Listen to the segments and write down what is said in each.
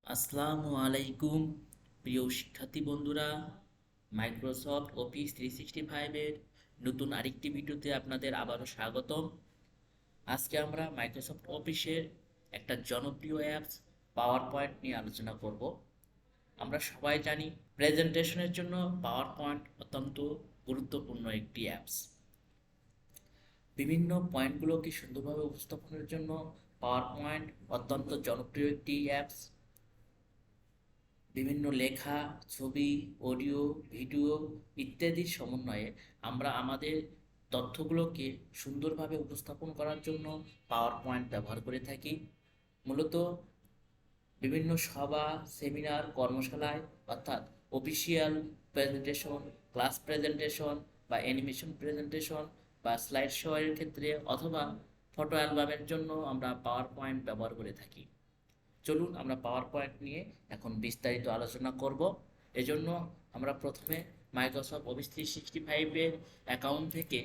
আসসালামু আলাইকুম প্রিয় শিক্ষার্থী বন্ধুরা। মাইক্রোসফট অফিস 365 এর নতুন আরেকটি ভিডিওতে আপনাদের আবারও স্বাগতম। আজকে আমরা মাইক্রোসফট অফিসের একটা জনপ্রিয় অ্যাপস পাওয়ার পয়েন্ট নিয়ে আলোচনা করব। আমরা সবাই জানি প্রেজেন্টেশনের জন্য পাওয়ার পয়েন্ট অত্যন্ত গুরুত্বপূর্ণ একটি অ্যাপস। বিভিন্ন পয়েন্টগুলোকে সুন্দরভাবে উপস্থাপনের জন্য পাওয়ার পয়েন্ট অত্যন্ত জনপ্রিয় একটি অ্যাপস। বিভিন্ন লেখা, ছবি, অডিও, ভিডিও ইত্যাদির সমন্বয়ে আমরা আমাদের তথ্যগুলোকে সুন্দরভাবে উপস্থাপন করার জন্য পাওয়ার পয়েন্ট ব্যবহার করে থাকি। মূলত বিভিন্ন সভা, সেমিনার, কর্মশালায় অর্থাৎ অফিসিয়াল প্রেজেন্টেশন, ক্লাস প্রেজেন্টেশন বা অ্যানিমেশন প্রেজেন্টেশন বা স্লাইড শো এর ক্ষেত্রে অথবা ফটো অ্যালবামের জন্য আমরা পাওয়ার পয়েন্ট ব্যবহার করে থাকি। চলুন আমরা পাওয়ার পয়েন্ট নিয়ে এখন বিস্তারিত আলোচনা করব। এজন্য আমরা প্রথমে মাইক্রোসফট অফিস 365 এর অ্যাকাউন্ট থেকে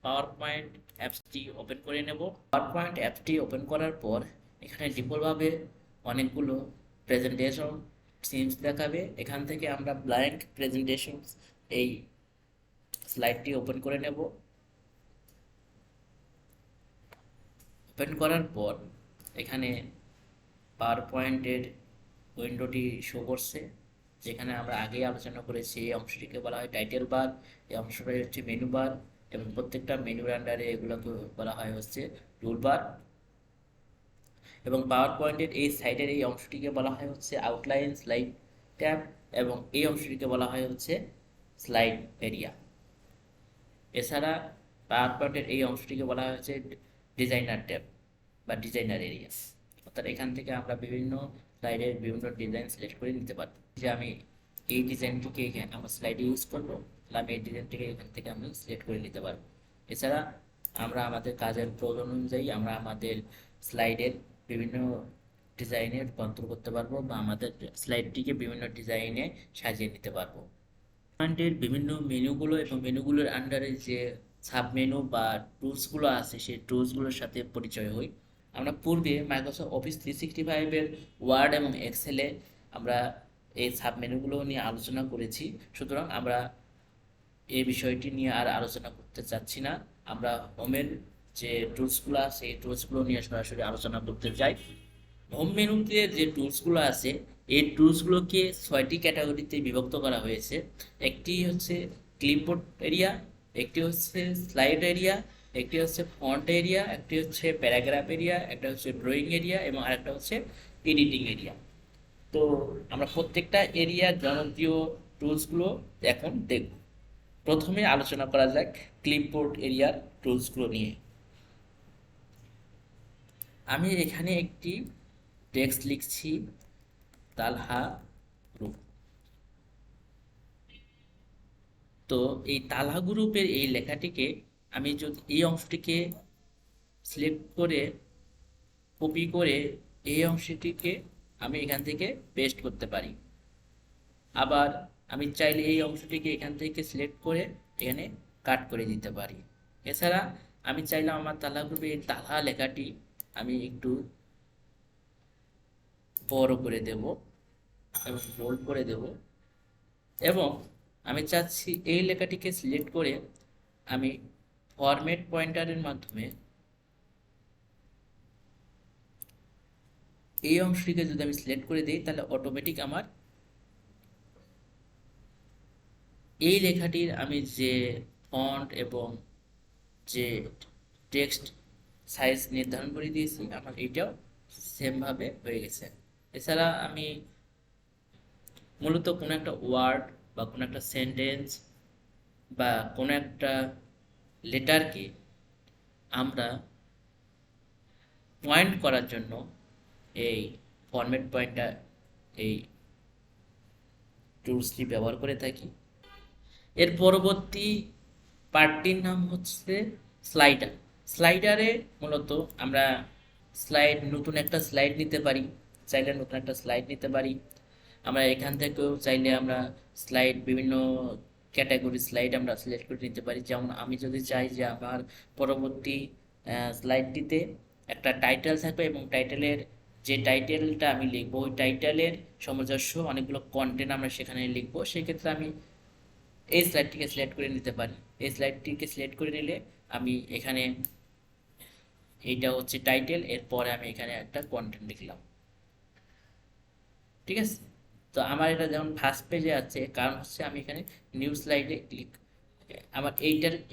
পাওয়ার পয়েন্ট অ্যাপসটি ওপেন করে নেব। পাওয়ার পয়েন্ট অ্যাপসটি ওপেন করার পর এখানে ডিফল্টভাবে অনেকগুলো প্রেজেন্টেশন সিমস দেখাবে। এখান থেকে আমরা ব্ল্যাঙ্ক প্রেজেন্টেশন এই স্লাইডটি ওপেন করে নেব। ওপেন করার পর এখানে পাওয়ার পয়েন্টের উইন্ডোটি শো করছে, যেখানে আমরা আগেই আলোচনা করেছি এই অংশটিকে বলা হয় টাইটেল বার, এই অংশটাই হচ্ছে মেনু বার এবং প্রত্যেকটা মেনুর আন্ডারে এগুলোকে বলা হয় হচ্ছে টুল বার। এবং পাওয়ার পয়েন্টের এই সাইডের এই অংশটিকে বলা হয় হচ্ছে আউটলাইন স্লাইড ট্যাব এবং এই অংশটিকে বলা হয় হচ্ছে স্লাইড এরিয়া। এছাড়া পাওয়ার পয়েন্টের এই অংশটিকে বলা হয় হচ্ছে ডিজাইনার ট্যাব বা ডিজাইনার এরিয়া। অর্থাৎ এখান থেকে আমরা বিভিন্ন স্লাইডের বিভিন্ন ডিজাইন সিলেক্ট করে নিতে পারবো। যে আমি এই ডিজাইনটিকে আমার স্লাইডে ইউজ করবো, তাহলে আমি এই ডিজাইনটিকে এখান থেকে আমি সিলেক্ট করে নিতে পারবো। এছাড়া আমরা আমাদের কাজের প্রয়োজন অনুযায়ী আমরা আমাদের স্লাইডের বিভিন্ন ডিজাইনে রূপান্তর করতে পারবো বা আমাদের স্লাইডটিকে বিভিন্ন ডিজাইনে সাজিয়ে নিতে পারবো। পয়েন্টের বিভিন্ন মেনুগুলো এবং মেনুগুলোর আন্ডারে যে সাব মেনু বা টুলসগুলো আছে সেই টুলসগুলোর সাথে পরিচয় হই। আমরা পূর্বে মাইক্রোসফট অফিস 365 এর ওয়ার্ড এবং এক্সেলে আমরা এই সাব মেনুগুলো নিয়ে আলোচনা করেছি, সুতরাং আমরা এই বিষয়টি নিয়ে আর আলোচনা করতে চাচ্ছি না। আমরা হোমের যে টুলসগুলো আছে এই টুলসগুলো নিয়ে সরাসরি আলোচনা করতে চাই। হোম মেনুতে যে টুলসগুলো আছে এই টুলসগুলোকে 6টি ক্যাটাগরিতে বিভক্ত করা হয়েছে। একটি হচ্ছে ক্লিপবোর্ড এরিয়া, একটি হচ্ছে স্লাইড এরিয়া, একটি হচ্ছে ফন্ট এরিয়া, একটি হচ্ছে প্যারাগ্রাফ এরিয়া, একটা হচ্ছে ড্রয়িং এরিয়া এবং আরেকটা হচ্ছে এডিটিং এরিয়া। তো আমরা প্রত্যেকটা এরিয়ার জনপ্রিয় টুলসগুলো এখন দেখব। প্রথমে আলোচনা করা যাক ক্লিপবোর্ড এরিয়ার টুলসগুলো নিয়ে। আমি এখানে একটি টেক্সট লিখছি, তালহা গ্রুপ। তো এই তালহা গ্রুপের এই লেখাটিকে আমি যদি এই অংশটিকে সিলেক্ট করে কপি করে এই অংশটিকে আমি এখান থেকে পেস্ট করতে পারি। আবার আমি চাইলে এই অংশটিকে এখান থেকে সিলেক্ট করে এখানে কাট করে দিতে পারি। এছাড়া আমি চাইলে আমার তালহা গ্রুপে এই তালহা লেখাটি আমি একটু বড় করে দেব এবং বোল্ড করে দেব এবং আমি চাচ্ছি এই লেখাটিকে সিলেক্ট করে আমি ফরম্যাট পয়েন্টারের মাধ্যমে এই অংশটিকে যদি আমি সিলেক্ট করে দিই তাহলে অটোমেটিক আমার এই লেখাটির আমি যে ফন্ট এবং যে টেক্সট সাইজ নির্ধারণ করে দিয়েছি আমার এইটাও সেমভাবে হয়ে গেছে। এছাড়া আমি মূলত কোনো একটা ওয়ার্ড বা কোনো একটা সেন্টেন্স বা কোনো একটা লেটারকে আমরা পয়েন্ট করার জন্য এই ফরম্যাট পয়েন্টার এই টুলসটি ব্যবহার করে থাকি। এর পরবর্তী পার্টটির নাম হচ্ছে স্লাইডার। স্লাইডারে মূলত আমরা নতুন একটা স্লাইড নিতে পারি, চাইলে নতুন একটা স্লাইড নিতে পারি। আমরা এখান থেকেও চাইলে আমরা স্লাইড বিভিন্ন ক্যাটাগরি স্লাইড আমরা সিলেক্ট করে নিতে পারি। যেমন আমি যদি চাই যে আমার পরবর্তী স্লাইডটিতে একটা টাইটেল থাকবে এবং টাইটেলের যে টাইটেলটা আমি লিখবো ওই টাইটেলের সামঞ্জস্য অনেকগুলো কন্টেন্ট আমরা সেখানে লিখবো, সেক্ষেত্রে আমি এই স্লাইডটিকে সিলেক্ট করে নিতে পারি। এই স্লাইডটিকে সিলেক্ট করে নিলে আমি এখানে এইটা হচ্ছে টাইটেল, এরপরে আমি এখানে একটা কন্টেন্ট লিখলাম, ঠিক আছে। তো আমার এটা যেমন ফার্স্ট পেজে আছে, কারণ হচ্ছে আমি এখানে নিউ স্লাইডে ক্লিক, আমার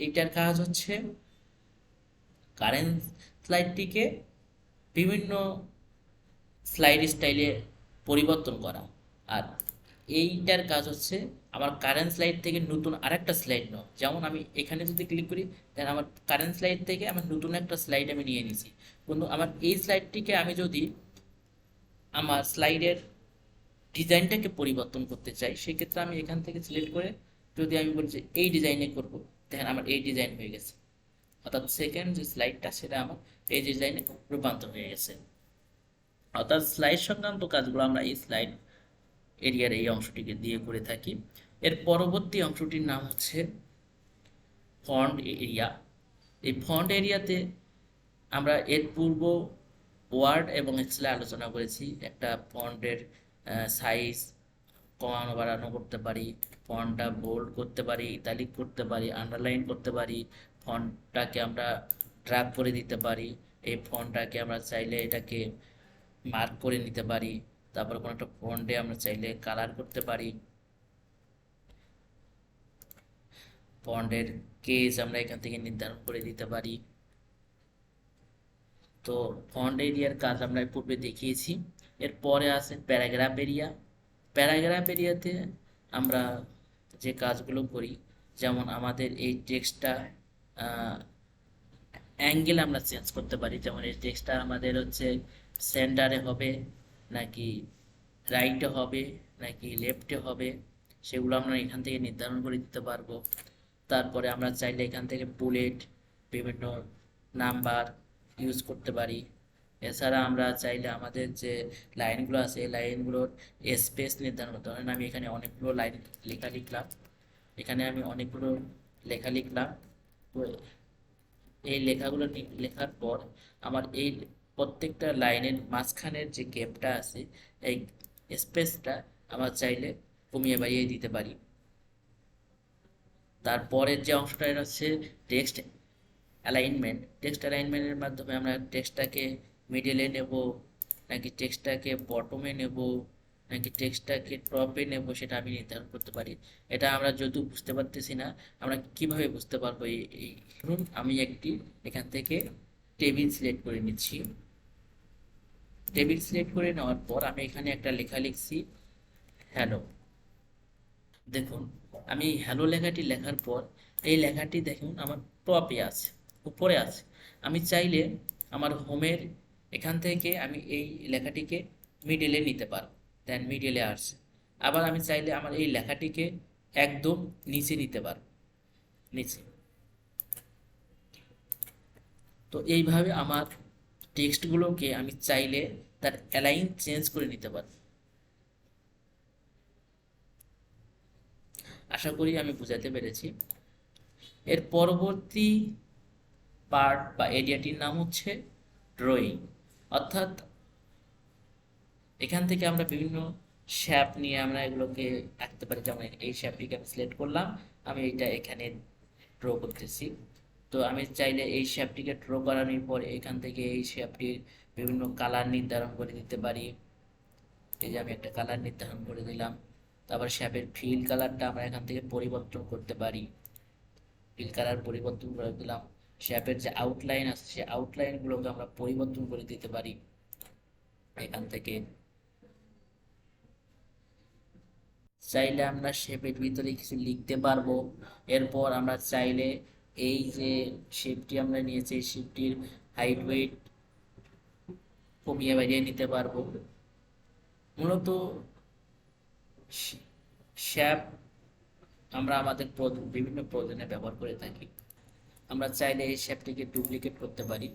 এইটার কাজ হচ্ছে কারেন্ট স্লাইডটিকে বিভিন্ন স্লাইড স্টাইলে পরিবর্তন করা, আর এইটার কাজ হচ্ছে আমার কারেন্ট স্লাইড থেকে নতুন আরেকটা স্লাইড নাও। যেমন আমি এখানে যদি ক্লিক করি দেন আমার কারেন্ট স্লাইড থেকে আমার নতুন একটা স্লাইড আমি নিয়ে নিছি, কিন্তু আমার এই স্লাইডটিকে আমি যদি আমার স্লাইডের ডিজাইনটাকে পরিবর্তন করতে চাই, সেক্ষেত্রে আমি এখান থেকে সিলেক্ট করে যদি আমি বলি যে এই ডিজাইনে করব, দেখেন আমার এই ডিজাইন হয়ে গেছে, অর্থাৎ সেকেন্ড যে স্লাইডটা সেটা আমার এই ডিজাইনে রূপান্তর হয়ে গেছে। অর্থাৎ স্লাইড সংক্রান্ত কাজগুলো আমরা এই স্লাইড এরিয়ার এই অংশটিকে দিয়ে করে থাকি। এর পরবর্তী অংশটির নাম হচ্ছে ফন্ট এরিয়া। এই ফন্ট এরিয়াতে আমরা এর পূর্ব ওয়ার্ড এবং এক্সেলে আলোচনা করেছি, একটা ফন্টের সাইজ কমানো বাড়ানো করতে পারি, ফন্টটা বোল্ড করতে পারি, ইতালিক করতে পারি, আন্ডারলাইন করতে পারি, ফন্টটাকে আমরা ড্র্যাগ করে দিতে পারি, এই ফন্টটাকে আমরা চাইলে এটাকে মার্ক করে নিতে পারি, তারপর কোনো একটা ফন্টে আমরা চাইলে কালার করতে পারি, ফন্টের কেস আমরা এখান থেকে নির্ধারণ করে দিতে পারি। তো ফন্ট এরিয়ার কাজ আমরা পূর্বে দেখিয়েছি। এরপরে আছে প্যারাগ্রাফ এরিয়া। প্যারাগ্রাফ এরিয়াতে আমরা যে কাজগুলো করি, যেমন আমাদের এই টেক্সটটা অ্যাঙ্গেল আমরা চেঞ্জ করতে পারি, যেমন এই টেক্সটটা আমাদের হচ্ছে সেন্টারে হবে নাকি রাইটে হবে নাকি লেফটে হবে, সেগুলো আমরা এখান থেকে নির্ধারণ করে দিতে পারবো। তারপরে আমরা চাইলে এখান থেকে বুলেট, বিভিন্ন নাম্বার ইউজ করতে পারি। এছাড়া আমরা চাইলে আমাদের যে লাইনগুলো আছে এই লাইনগুলোর স্পেস নির্ধারণ করতে পারি। আমি এখানে অনেকগুলো লাইন লেখা লিখলাম, এখানে আমি অনেকগুলো লেখা লিখলাম, তো এই লেখাগুলো লেখার পর আমার এই প্রত্যেকটা লাইনের মাঝখানের যে গ্যাপটা আছে এই স্পেসটা আমার চাইলে কমিয়ে বাড়িয়ে দিতে পারি। তারপরের যে অংশটা এটা হচ্ছে টেক্সট অ্যালাইনমেন্ট। টেক্সট অ্যালাইনমেন্টের মাধ্যমে আমরা টেক্সটটাকে মিডলে নেব নাকি টেক্সটটাকে বটমে নেব নাকি টেক্সটটাকে টপে নেব সেটা আমি নির্ধারণ করতে পারি। এটা আমরা যদিও বুঝতে পারতেছি না, আমরা কিভাবে বুঝতে পারবো এই ধরুন আমি একটি এখান থেকে টেবিল সিলেক্ট করে নিচ্ছি। টেবিল সিলেক্ট করে নেওয়ার পর আমি এখানে একটা লেখা লিখছি হ্যালো। দেখুন আমি হ্যালো লেখাটি লেখার পর এই লেখাটি দেখুন আমার টপে আছে, উপরে আছে। আমি চাইলে আমার হোমের এখান থেকে আমি এই লেখাটিকে মিডলে নিতে পারবো, দেন মিডলে আসছে। আবার আমি চাইলে আমার এই লেখাটিকে একদম নিচে নিতে পারবো, নিচে। তো এইভাবে আমার টেক্সটগুলোকে আমি চাইলে তার অ্যালাইন চেঞ্জ করে নিতে পারবো। আশা করি আমি বোঝাতে পেরেছি। এর পরবর্তী পার্ট বা এরিয়াটির নাম হচ্ছে ড্রয়িং। অর্থাৎ এখান থেকে আমরা বিভিন্ন শ্যাপ নিয়ে আমরা এগুলোকে আঁকতে পারি। যেমন এই শ্যাপটিকে আমি সিলেক্ট করলাম, আমি এটা এখানে ড্র করতেছি। তো আমি চাইলে এই শ্যাপটিকে ড্র করানোর পর এখান থেকে এই শ্যাপটির বিভিন্ন কালার নির্ধারণ করে দিতে পারি। এই যে আমি একটা কালার নির্ধারণ করে দিলাম। তারপর শ্যাপের ফিল কালারটা আমরা এখান থেকে পরিবর্তন করতে পারি, ফিল কালার পরিবর্তন করে দিলাম। শ্যাপের যে আউটলাইন আছে সেই আউটলাইনগুলোকে আমরা পরিবর্তন করে দিতে পারি এখান থেকে। চাইলে আমরা শেপের ভিতরে কিছু লিখতে পারবো। এরপর আমরা চাইলে এই যে শেপটি আমরা নিয়েছি এই শেপটির হাইট ওয়েট কমিয়ে বাড়িয়ে নিতে পারবো। মূলত শ্যাপ আমরা আমাদের বিভিন্ন প্রয়োজনে ব্যবহার করে থাকি। আমরা চাইলে এই শেপটিকে ডুপ্লিকেট করতে পারি,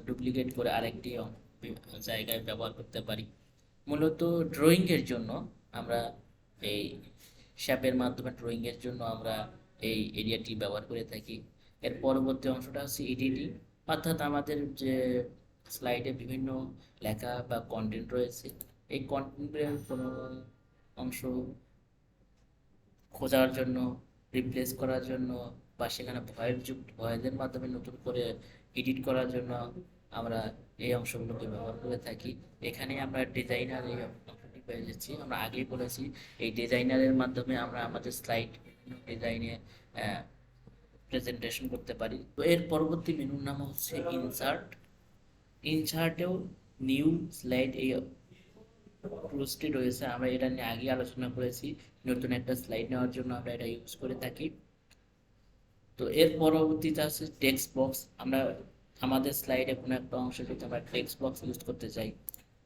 ডুপ্লিকেট করে আরেকটি জায়গায় ব্যবহার করতে পারি। মূলত ড্রয়িংয়ের জন্য আমরা এই শ্যাপের মাধ্যমে ড্রয়িংয়ের জন্য আমরা এই এরিয়াটি ব্যবহার করে থাকি। এর পরবর্তী অংশটা হচ্ছে এডিটিং, অর্থাৎ আমাদের যে স্লাইডে বিভিন্ন লেখা বা কন্টেন্ট রয়েছে, এই কন্টেন্টের কোনো অংশ খোঁজার জন্য, রিপ্লেস করার জন্য, বা সেখানে ভয়েসের মাধ্যমে নতুন করে এডিট করার জন্য আমরা এই অংশগুলোকে ব্যবহার করে থাকি। এখানে আমরা ডিজাইনার এই অংশটি পেয়ে যাচ্ছি। আমরা আগেই বলেছি এই ডিজাইনারের মাধ্যমে আমরা আমাদের স্লাইড ডিজাইনে প্রেজেন্টেশন করতে পারি। তো এর পরবর্তী মেনুর নাম হচ্ছে ইনসার্ট। ইনসার্টেও নিউ স্লাইড এই টুলসটি রয়েছে, আমরা এটা নিয়ে আগে আলোচনা করেছি। নতুন একটা স্লাইড নেওয়ার জন্য আমরা এটা ইউজ করে থাকি। তো এর পরবর্তীতে আছে টেক্সট বক্স। আমরা আমাদের স্লাইডে কোনো একটা অংশ যদি আমরা টেক্সট বক্স ইউজ করতে চাই,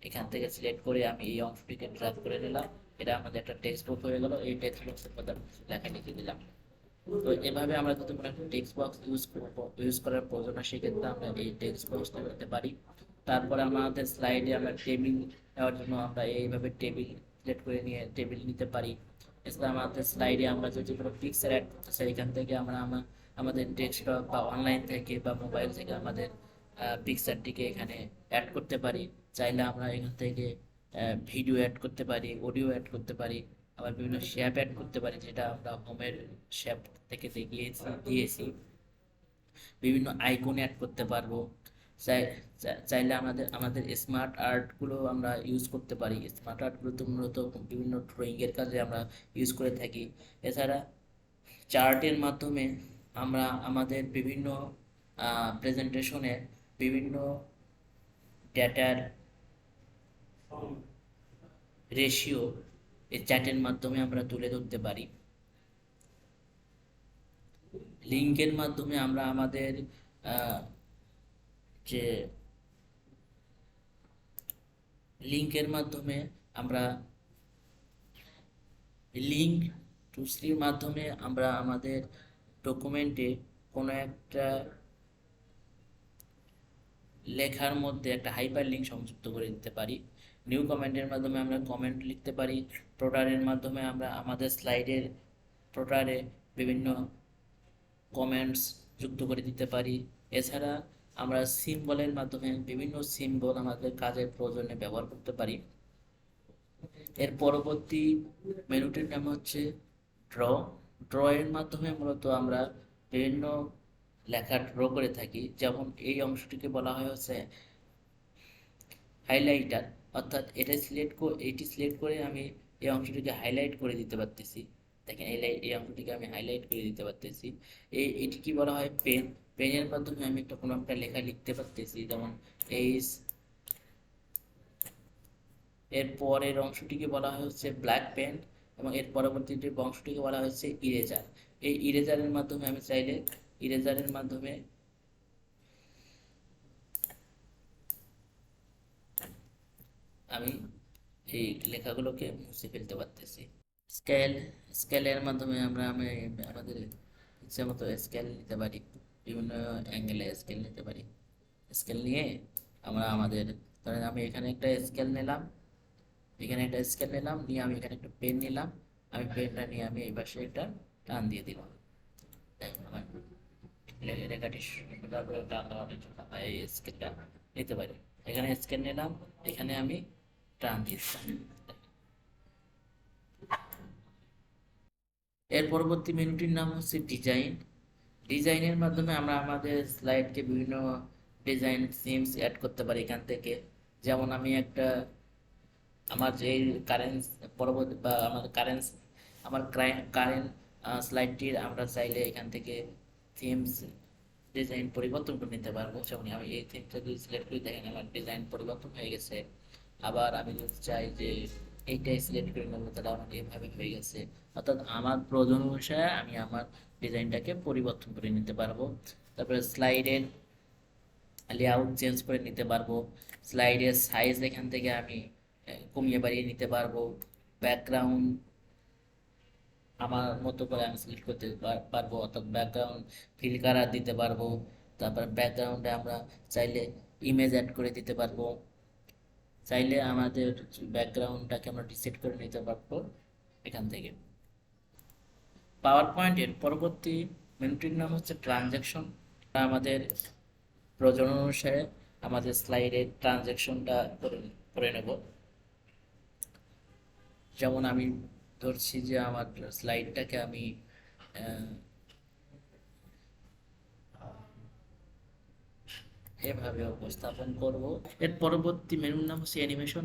এখান থেকে সিলেক্ট করে আমি এই অংশটিকে ড্র্যাগ করে নিলাম, এটা আমাদের একটা টেক্সট বক্স হয়ে গেল। এই টেক্সট বক্সের মধ্যে লেখা লিখে দিলাম। তো এভাবে আমরা যদি কোনো একটা টেক্সট বক্স ইউজ করার প্রয়োজন হয়, সেক্ষেত্রে আমরা এই টেক্সট বক্সটা নিতে পারি। তারপরে আমাদের স্লাইডে আমরা টেবিল নেওয়ার জন্য আমরা এইভাবে টেবিল সিলেক্ট করে নিয়ে টেবিল নিতে পারি। এছাড়া আমাদের স্লাইডে আমরা যদি কোনো পিকচার অ্যাড করতে চাই, এখান থেকে আমরা আমাদের ডেস্কটপ বা অনলাইন থেকে বা মোবাইল থেকে আমাদের পিকচারটিকে এখানে অ্যাড করতে পারি। চাইলে আমরা এখান থেকে ভিডিও অ্যাড করতে পারি, অডিও অ্যাড করতে পারি, আবার বিভিন্ন শেপ অ্যাড করতে পারি, যেটা আমরা হোমের শেপ থেকে দিয়েছি। বিভিন্ন আইকন অ্যাড করতে পারবো। চাইলে আমাদের স্মার্ট আর্টগুলো আমরা ইউজ করতে পারি। স্মার্ট আর্টগুলো তো মূলত বিভিন্ন ড্রয়িংয়ের কাজে আমরা ইউজ করে থাকি। এছাড়া চার্টের মাধ্যমে আমরা আমাদের বিভিন্ন প্রেজেন্টেশনে বিভিন্ন ডেটার রেশিও এই চ্যাটের মাধ্যমে আমরা তুলে ধরতে পারি। লিঙ্কের মাধ্যমে আমরা আমাদের যে লিঙ্কের মাধ্যমে আমরা লিঙ্ক টু সির মাধ্যমে আমরা আমাদের ডকুমেন্টে কোনো একটা লেখার মধ্যে একটা হাইপার লিঙ্ক সংযুক্ত করে দিতে পারি। নিউ কমেন্টের মাধ্যমে আমরা কমেন্ট লিখতে পারি। প্রোটারের মাধ্যমে আমরা আমাদের স্লাইডের প্রোটারে বিভিন্ন কমেন্টস যুক্ত করে দিতে পারি। এছাড়া আমরা সিম্বলের মাধ্যমে বিভিন্ন সিম্বল আমাদের কাজের প্রয়োজনে ব্যবহার করতে পারি। এর পরবর্তী মেনুটির নাম হচ্ছে ড্র। ড্র এর মাধ্যমে মূলত আমরা বিভিন্ন লেখা ড্র করে থাকি। যেমন এই অংশটিকে বলা হয় হচ্ছে হাইলাইটার, অর্থাৎ এটি সিলেক্ট করে আমি এই অংশটিকে হাইলাইট করে দিতে পারতেছি। দেখেন এই অংশটিকে আমি হাইলাইট করে দিতে পারতেছি। এটি কি বলা হয় পেন। পেনের মাধ্যমে আমি কোনো একটা লেখা লিখতে পারতেছি, যেমন এইচ। এর পরের অংশটিকে বলা হয় হচ্ছে ব্ল্যাক পেন, এবং এর পরবর্তী অংশটিকে বলা হচ্ছে ইরেজার। এই ইরেজারের মাধ্যমে আমি চাইলে ইরেজারের মাধ্যমে আমি এই লেখাগুলোকে মুছে ফেলতে পারতেছি। স্কেল স্কেলের মাধ্যমে আমি আমাদের ইচ্ছে মতো স্কেল নিতে পারি, বিভিন্ন অ্যাঙ্গেলে স্কেল নিতে পারি। স্কেল নিয়ে আমরা আমাদের, ধরেন আমি এখানে একটা স্কেল নিলাম, নিয়ে আমি এখানে একটা পেন নিলাম, আমি পেনটা নিয়ে আমি এই পাশে একটা টান দিয়ে দিলাম। আমার রেখাটি সুন্দর করে টান দেওয়ার জন্য এই স্কেলটা নিতে পারি। এখানে স্কেল নিলাম, এখানে আমি টান দিয়ে দিলাম। এর পরবর্তী মেনুটির নাম হচ্ছে ডিজাইন। ডিজাইনের মাধ্যমে আমরা আমাদের স্লাইডকে বিভিন্ন ডিজাইন থিমস অ্যাড করতে পারি এখান থেকে। যেমন আমি একটা আমার যে কারেন্ট পরবর্তী বা আমার কারেন্ট স্লাইডটির আমরা চাইলে এখান থেকে থিমস ডিজাইন পরিবর্তন করে নিতে পারবো। যেমন আমি এই থিমটা যদি সিলেক্ট করি, দেখেন আমার ডিজাইন পরিবর্তন হয়ে গেছে। আবার আমি যদি চাই যে এইটাই সিলেক্ট করে নেবো, তাহলে আমার এইভাবে হয়ে গেছে। অর্থাৎ আমার প্রয়োজন অনুসারে আমি আমার ডিজাইনটাকে পরিবর্তন করে নিতে পারবো। তারপরে স্লাইডের লেআউট চেঞ্জ করে নিতে পারবো। স্লাইডের সাইজ এখান থেকে আমি কমিয়ে বাড়িয়ে নিতে পারবো। ব্যাকগ্রাউন্ড আমার মতো করে আমি সিলেক্ট করতে পারবো, অর্থাৎ ব্যাকগ্রাউন্ড ফিল কালার দিতে পারবো। তারপর ব্যাকগ্রাউন্ডে আমরা চাইলে ইমেজ অ্যাড করে দিতে পারবো। চাইলে আমাদের ব্যাকগ্রাউন্ডটাকে আমরা ডিসেট করে নিতে পারবো এখান থেকে। পাওয়ার পয়েন্টের পরবর্তী মেনুটির নাম হচ্ছে ট্রানজ্যাকশন। আমাদের প্রয়োজন অনুসারে আমাদের স্লাইডের ট্রানজ্যাকশনটা করে করে নেব। যেমন আমি ধরছি যে আমার স্লাইডটাকে আমি আহ, এভাবে উপস্থাপন করব। এর পরবর্তী মেনুর নাম হচ্ছে অ্যানিমেশন।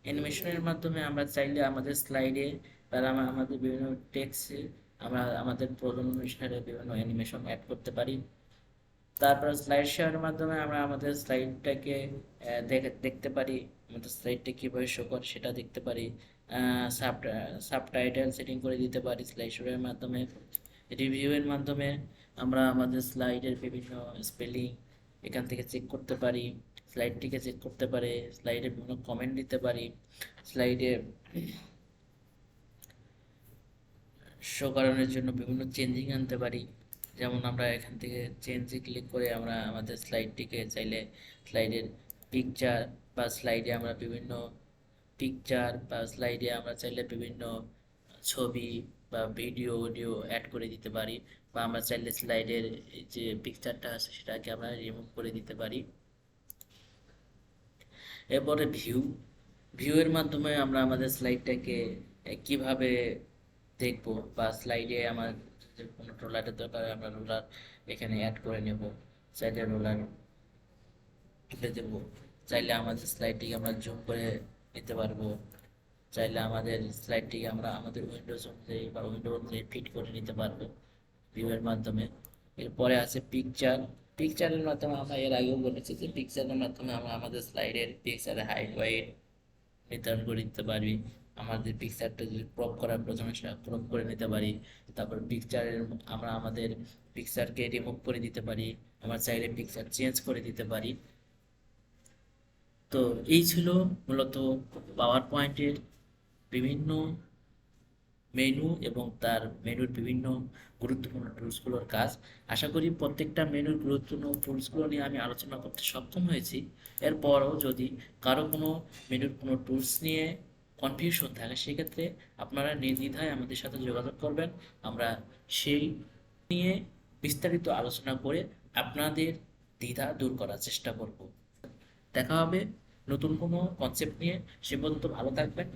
অ্যানিমেশনের মাধ্যমে আমরা চাইলে আমাদের স্লাইডে বা আমাদের বিভিন্ন টেক্সটে আমরা আমাদের প্রয়োজন অনুসারে বিভিন্ন অ্যানিমেশন অ্যাড করতে পারি। তারপর স্লাইড শেয়ারের মাধ্যমে আমরা আমাদের স্লাইডটাকে দেখতে পারি, আমাদের স্লাইডটা কীভাবে শো করে সেটা দেখতে পারি। সাব সাবটাইটেল সেটিং করে দিতে পারি স্লাইড শেয়ারের মাধ্যমে। রিভিউয়ের মাধ্যমে আমরা আমাদের স্লাইডের বিভিন্ন স্পেলিং এখান থেকে চেক করতে পারি, স্লাইডটিকে চেক করতে পারি, স্লাইডে বিভিন্ন কমেন্ট দিতে পারি, স্লাইডে শো করানোর জন্য বিভিন্ন চেঞ্জিং আনতে পারি। যেমন আমরা এখান থেকে চেঞ্জে ক্লিক করে আমরা আমাদের স্লাইডটিকে চাইলে স্লাইডের পিকচার বা স্লাইডে আমরা বিভিন্ন পিকচার বা স্লাইডে আমরা চাইলে বিভিন্ন ছবি বা ভিডিও অডিও অ্যাড করে দিতে পারি, বা আমরা চাইলে স্লাইডের যে পিকচারটা আছে সেটাকে আমরা রিমুভ করে দিতে পারি। এরপরে ভিউয়ের মাধ্যমে আমরা আমাদের স্লাইডটাকে কিভাবে দেখবো, বা স্লাইডে আমার যে কোনো রোলারের দরকার আমরা রোলার এখানে অ্যাড করে নেব, চাইলে রোলার তুলে দেব, চাইলে আমাদের স্লাইডটিকে আমরা জুম করে নিতে পারবো, চাইলে আমাদের স্লাইডটিকে আমরা আমাদের উইন্ডোজ অনুযায়ী বা উইন্ডো অনুযায়ী ফিট করে নিতে পারবো ভিউয়ের মাধ্যমে। এরপরে আছে পিকচারের মাধ্যমে আমরা এর আগেও বলেছি যে পিকচারের মাধ্যমে আমরা আমাদের স্লাইডের পিকচারের হাইট ওয়েট নির্ধারণ করে দিতে পারি। আমাদের পিকচারটা যদি ক্রপ করার প্রয়োজন হয় সেটা ক্রপ করে নিতে পারি। তারপর আমরা আমাদের পিকচারকে রিমুভ করে দিতে পারি, আমরা চাইলে পিকচার চেঞ্জ করে দিতে পারি। তো এই ছিল মূলত পাওয়ার পয়েন্টের বিভিন্ন মেনু এবং তার মেনুর বিভিন্ন গুরুত্বপূর্ণ টুলসগুলোর কাজ। আশা করি প্রত্যেকটা মেনুর গুরুত্বপূর্ণ টুলসগুলো নিয়ে আমি আলোচনা করতে সক্ষম হয়েছি। এরপরও যদি কারো কোনো মেনুর কোনো টুলস নিয়ে কনফিউশন থাকে সেক্ষেত্রে আপনারা নির্দ্বিধায় আমাদের সাথে যোগাযোগ করবেন। আমরা সেই নিয়ে বিস্তারিত আলোচনা করে আপনাদের দ্বিধা দূর করার চেষ্টা করব। দেখা হবে নতুন কোনো কনসেপ্ট নিয়ে। সে পর্যন্ত ভালো থাকবেন।